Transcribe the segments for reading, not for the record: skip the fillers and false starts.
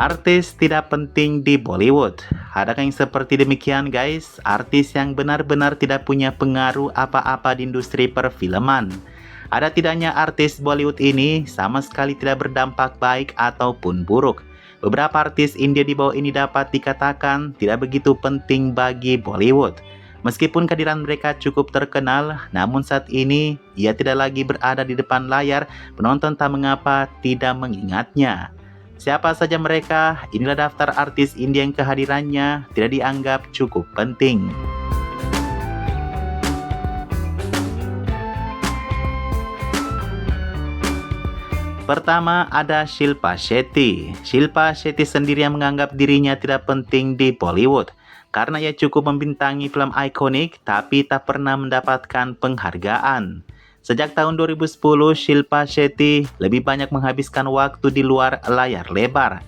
Artis tidak penting di Bollywood. Adakah yang seperti demikian guys? Artis yang benar-benar tidak punya pengaruh apa-apa di industri perfilman. Ada tidaknya artis Bollywood ini sama sekali tidak berdampak baik ataupun buruk. Beberapa artis India di bawah ini dapat dikatakan tidak begitu penting bagi Bollywood. Meskipun kehadiran mereka cukup terkenal, namun saat ini ia tidak lagi berada di depan layar, penonton tak mengapa tidak mengingatnya. Siapa saja mereka? Inilah daftar artis India yang kehadirannya tidak dianggap cukup penting. Pertama ada Shilpa Shetty. Shilpa Shetty sendiri yang menganggap dirinya tidak penting di Bollywood karena ia cukup membintangi film ikonik tapi tak pernah mendapatkan penghargaan. Sejak tahun 2010, Shilpa Shetty lebih banyak menghabiskan waktu di luar layar lebar.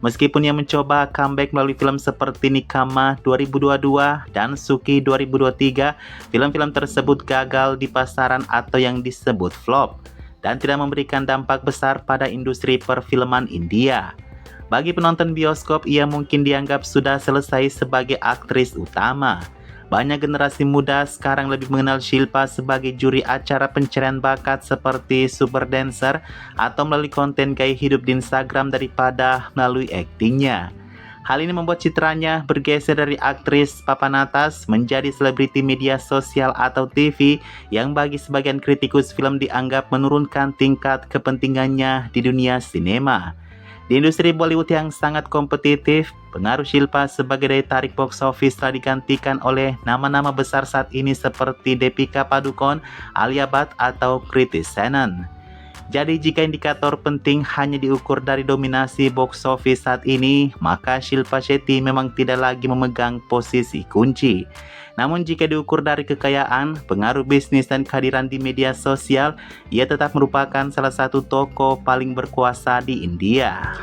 Meskipun ia mencoba comeback melalui film seperti Nikama 2022 dan Suki 2023, film-film tersebut gagal di pasaran atau yang disebut flop dan tidak memberikan dampak besar pada industri perfilman India. Bagi penonton bioskop, ia mungkin dianggap sudah selesai sebagai aktris utama. Banyak generasi muda sekarang lebih mengenal Shilpa sebagai juri acara pencarian bakat seperti Super Dancer atau melalui konten gaya hidup di Instagram daripada melalui aktingnya. Hal ini membuat citranya bergeser dari aktris papan atas menjadi selebriti media sosial atau TV yang bagi sebagian kritikus film dianggap menurunkan tingkat kepentingannya di dunia sinema. Di industri Bollywood yang sangat kompetitif, pengaruh Shilpa sebagai daya tarik box office telah digantikan oleh nama-nama besar saat ini seperti Deepika Padukone, Alia Bhatt, atau Kriti Sanon. Jadi jika indikator penting hanya diukur dari dominasi box office saat ini, maka Shilpa Shetty memang tidak lagi memegang posisi kunci. Namun jika diukur dari kekayaan, pengaruh bisnis dan kehadiran di media sosial, ia tetap merupakan salah satu tokoh paling berkuasa di India.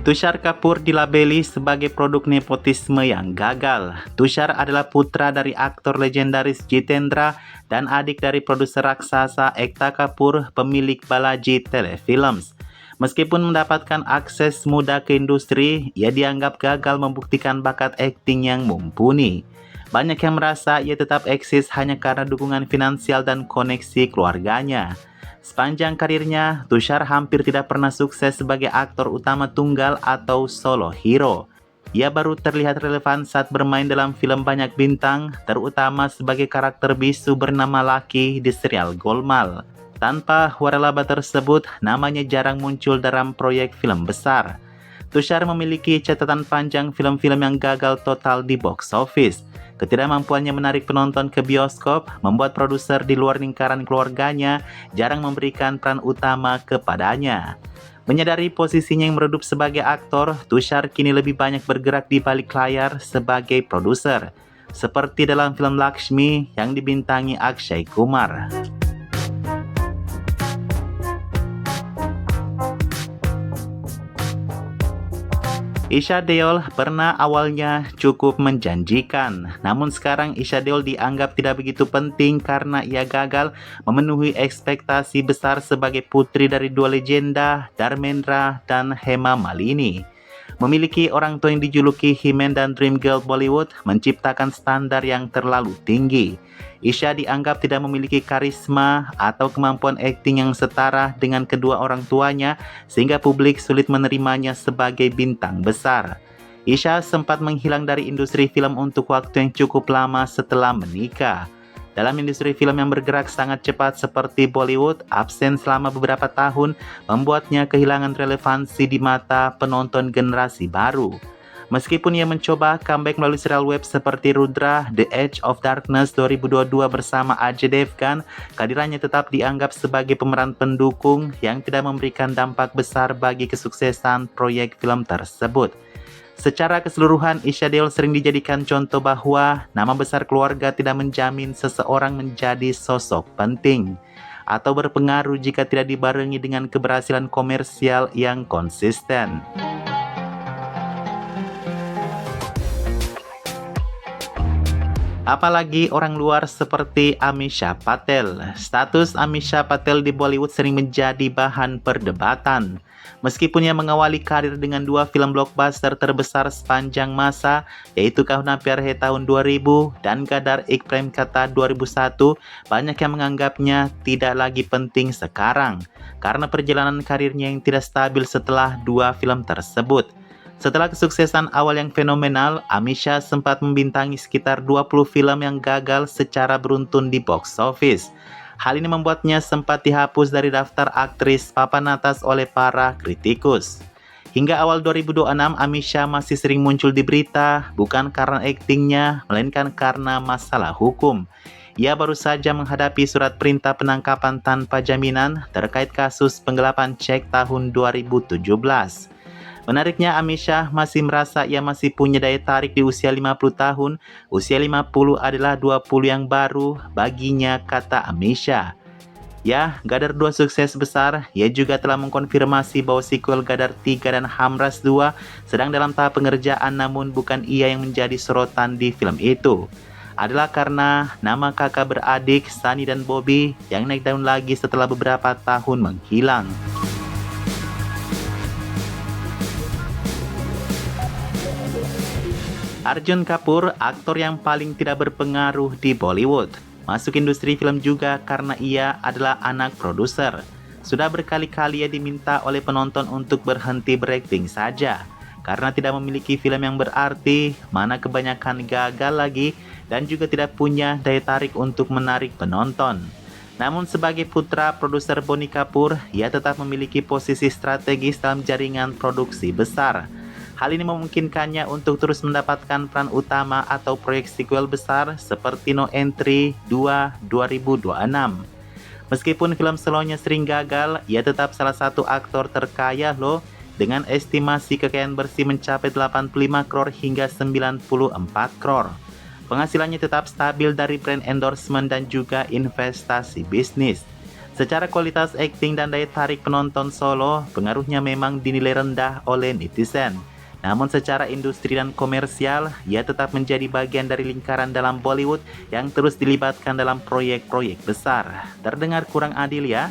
Tushar Kapoor dilabeli sebagai produk nepotisme yang gagal. Tushar adalah putra dari aktor legendaris Jitendra dan adik dari produser raksasa Ekta Kapoor, pemilik Balaji Telefilms. Meskipun mendapatkan akses mudah ke industri, ia dianggap gagal membuktikan bakat akting yang mumpuni. Banyak yang merasa ia tetap eksis hanya karena dukungan finansial dan koneksi keluarganya. Sepanjang karirnya, Tushar hampir tidak pernah sukses sebagai aktor utama tunggal atau solo hero. Ia baru terlihat relevan saat bermain dalam film banyak bintang, terutama sebagai karakter bisu bernama Lucky di serial Golmaal. Tanpa waralaba tersebut, namanya jarang muncul dalam proyek film besar. Tushar memiliki catatan panjang film-film yang gagal total di box office. Ketidakmampuannya menarik penonton ke bioskop membuat produser di luar lingkaran keluarganya jarang memberikan peran utama kepadanya. Menyadari posisinya yang meredup sebagai aktor, Tushar kini lebih banyak bergerak di balik layar sebagai produser, seperti dalam film Lakshmi yang dibintangi Akshay Kumar. Isha Deol pernah awalnya cukup menjanjikan, namun sekarang Isha Deol dianggap tidak begitu penting karena ia gagal memenuhi ekspektasi besar sebagai putri dari dua legenda, Dharmendra dan Hema Malini. Memiliki orang tua yang dijuluki He-Man dan Dream Girl Bollywood menciptakan standar yang terlalu tinggi. Isha dianggap tidak memiliki karisma atau kemampuan akting yang setara dengan kedua orang tuanya sehingga publik sulit menerimanya sebagai bintang besar. Isha sempat menghilang dari industri film untuk waktu yang cukup lama setelah menikah. Dalam industri film yang bergerak sangat cepat seperti Bollywood, absen selama beberapa tahun membuatnya kehilangan relevansi di mata penonton generasi baru. Meskipun ia mencoba comeback melalui serial web seperti Rudra, The Edge of Darkness 2022 bersama Ajay Devgan, kehadirannya tetap dianggap sebagai pemeran pendukung yang tidak memberikan dampak besar bagi kesuksesan proyek film tersebut. Secara keseluruhan, Isha Deol sering dijadikan contoh bahwa nama besar keluarga tidak menjamin seseorang menjadi sosok penting atau berpengaruh jika tidak dibarengi dengan keberhasilan komersial yang konsisten. Apalagi orang luar seperti Amisha Patel. Status Amisha Patel di Bollywood sering menjadi bahan perdebatan. Meskipun ia mengawali karir dengan 2 film blockbuster terbesar sepanjang masa, yaitu Kahuna Pyar Hai tahun 2000 dan Gadar Ek Prem Kata 2001, banyak yang menganggapnya tidak lagi penting sekarang karena perjalanan karirnya yang tidak stabil setelah 2 film tersebut. Setelah kesuksesan awal yang fenomenal, Amisha sempat membintangi sekitar 20 film yang gagal secara beruntun di box office. Hal ini membuatnya sempat dihapus dari daftar aktris papan atas oleh para kritikus. Hingga awal 2026, Amisha masih sering muncul di berita, bukan karena aktingnya, melainkan karena masalah hukum. Ia baru saja menghadapi surat perintah penangkapan tanpa jaminan terkait kasus penggelapan cek tahun 2017. Menariknya, Amisha masih merasa ia masih punya daya tarik di usia 50 tahun. Usia 50 adalah 20 yang baru baginya, kata Amisha. Ya, Gadar 2 sukses besar. Ia juga telah mengkonfirmasi bahwa sequel Gadar 3 dan Hamras 2 sedang dalam tahap pengerjaan, namun bukan ia yang menjadi sorotan di film itu. Adalah karena nama kakak beradik Sunny dan Bobby yang naik daun lagi setelah beberapa tahun menghilang. Arjun Kapoor, aktor yang paling tidak berpengaruh di Bollywood, masuk industri film juga karena ia adalah anak produser. Sudah berkali-kali ia diminta oleh penonton untuk berhenti berakting saja, karena tidak memiliki film yang berarti, mana kebanyakan gagal lagi, dan juga tidak punya daya tarik untuk menarik penonton. Namun sebagai putra produser Bonnie Kapoor, ia tetap memiliki posisi strategis dalam jaringan produksi besar. Hal ini memungkinkannya untuk terus mendapatkan peran utama atau proyek sequel besar seperti No Entry 2 2026. Meskipun film solonya sering gagal, ia tetap salah satu aktor terkaya loh, dengan estimasi kekayaan bersih mencapai 85 crore hingga 94 crore. Penghasilannya tetap stabil dari brand endorsement dan juga investasi bisnis. Secara kualitas akting dan daya tarik penonton solo, pengaruhnya memang dinilai rendah oleh netizen. Namun secara industri dan komersial, ia tetap menjadi bagian dari lingkaran dalam Bollywood yang terus dilibatkan dalam proyek-proyek besar. Terdengar kurang adil ya?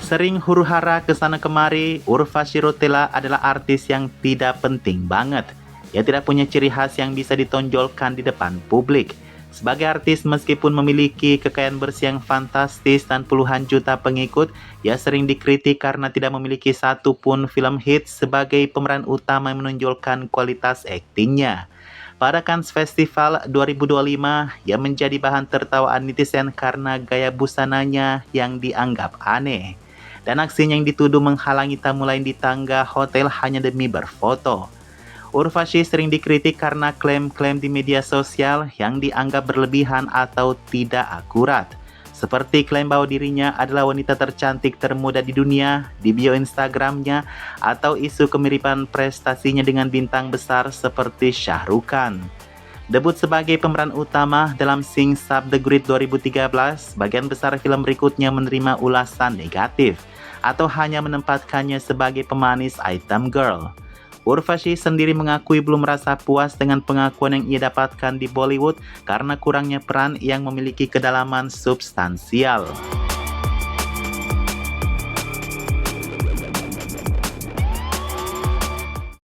Sering huru-hara kesana kemari, Urvashi Rotela adalah artis yang tidak penting banget. Ia tidak punya ciri khas yang bisa ditonjolkan di depan publik. Sebagai artis, meskipun memiliki kekayaan bersih yang fantastis dan puluhan juta pengikut, ia sering dikritik karena tidak memiliki satu pun film hits sebagai pemeran utama yang menonjolkan kualitas aktingnya. Pada Cannes Festival 2025, ia menjadi bahan tertawaan netizen karena gaya busananya yang dianggap aneh. Dan aksinya yang dituduh menghalangi tamu lain di tangga hotel hanya demi berfoto. Urvashi sering dikritik karena klaim-klaim di media sosial yang dianggap berlebihan atau tidak akurat. Seperti klaim bahwa dirinya adalah wanita tercantik termuda di dunia di bio Instagramnya, atau isu kemiripan prestasinya dengan bintang besar seperti Shah Rukh Khan. Debut sebagai pemeran utama dalam Sing Sab The Great 2013, bagian besar film berikutnya menerima ulasan negatif, atau hanya menempatkannya sebagai pemanis item girl. Urvashi sendiri mengakui belum merasa puas dengan pengakuan yang ia dapatkan di Bollywood karena kurangnya peran yang memiliki kedalaman substansial.